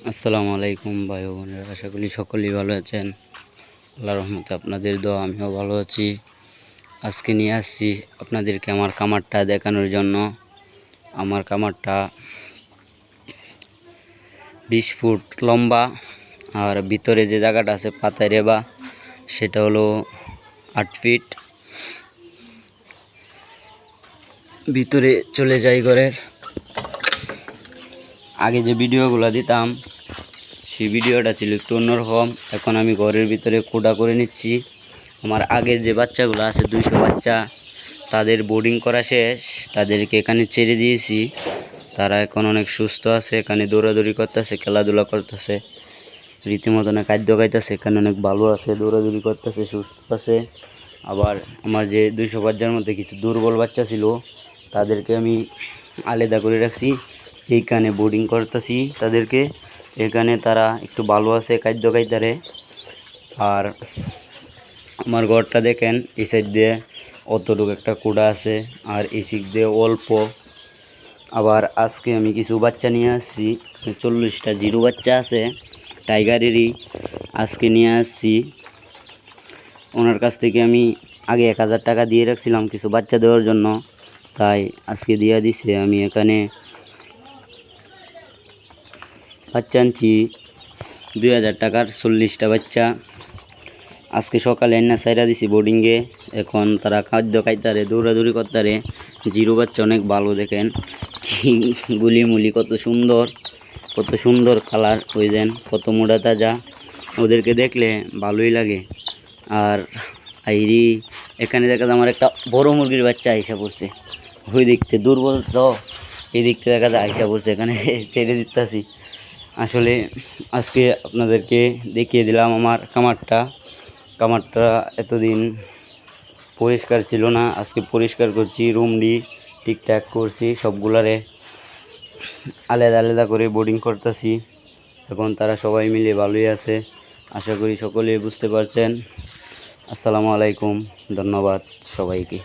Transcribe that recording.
আসসালামু আলাইকুম ভাই ও বোনেরা, আশা করি সকলেই ভালো আছেন। আল্লাহর রহমতে আপনাদের দোয়া আমিও ভালো আছি। আজকে নিয়ে আসছি আপনাদেরকে আমার কামারটা দেখানোর জন্য। আমার কামারটা 20 ফুট লম্বা, আর ভিতরে যে জায়গাটা আছে পাতায় রেবা, সেটা হলো 8 ফিট। ভিতরে চলে যাই ঘরের। আগে যে ভিডিওগুলো দিতাম সেই ভিডিওটা ছিল একটু অন্যরকম। এখন আমি ঘরের ভিতরে কোডা করে নিচ্ছি। আমার আগের যে বাচ্চাগুলো আছে 200 বাচ্চা, তাদের বোর্ডিং করা শেষ, তাদেরকে এখানে ছেড়ে দিয়েছি। তারা এখন অনেক সুস্থ আছে, এখানে দৌড়াদৌড়ি করতেছে, খেলাধুলা করতেছে, রীতিমতন খাদ্য খাইতেছে, এখানে অনেক ভালো আছে, দৌড়াদৌড়ি করতেছে, সুস্থ আছে। আবার আমার যে 200 বাচ্চার মধ্যে কিছু দুর্বল বাচ্চা ছিল, তাদেরকে আমি আলাদা করে রাখছি, এইখানে বোর্ডিং করতেছি তাদেরকে। এখানে তারা একটু ভালো আছে, খাদ্য খাইতারে। আর আমার ঘরটা দেখেন, এই সাইড দিয়ে অতটুকু একটা কুড়া আছে, আর এই সাইড দিয়ে অল্প। আবার আজকে আমি কিছু বাচ্চা নিয়ে আসছি, 40টা জিরো বাচ্চা আছে টাইগারেরই, আজকে নিয়ে আসছি। ওনার কাছ থেকে আমি আগে 1000 টাকা দিয়ে রাখছিলাম কিছু বাচ্চা দেওয়ার জন্য, তাই আজকে দিয়ে দিছে। আমি এখানে বাচ্চা আনছি 2000 টাকার 40টা বাচ্চা। আজকে সকালে এনে সাইরা দিছি বোর্ডিংয়ে। এখন তারা খাদ্য খাইতারে, দৌড়াদৌড়ি করতারে। জিরো বাচ্চা অনেক ভালো, দেখেন গুলিমুলি কত সুন্দর কালার, বুঝলেন, কত মোটা তাজা। ওদেরকে দেখলে ভালোই লাগে। আর আইরি এখানে দেখা যায় আমার একটা বড় মুরগির বাচ্চা আইসা পড়ছে, ওই দেখতে দুর্বল তো, এই দেখতে দেখা যায় আইসা পড়ছে, এখানে ছেড়ে দিতেছি। আসলে আজকে আপনাদেরকে দেখিয়ে দিলাম আমার কামারটা এতদিন পরিষ্কার ছিল না, আজকে পরিষ্কার করছি, রুমটি ঠিকঠাক করছি, সবগুলারে আলাদা আলাদা করে বোর্ডিং করতেছি। এখন তারা সবাই মিলে ভালোই আছে, আশা করি সকলেই বুঝতে পারছেন। আসসালামু আলাইকুম, ধন্যবাদ সবাইকে।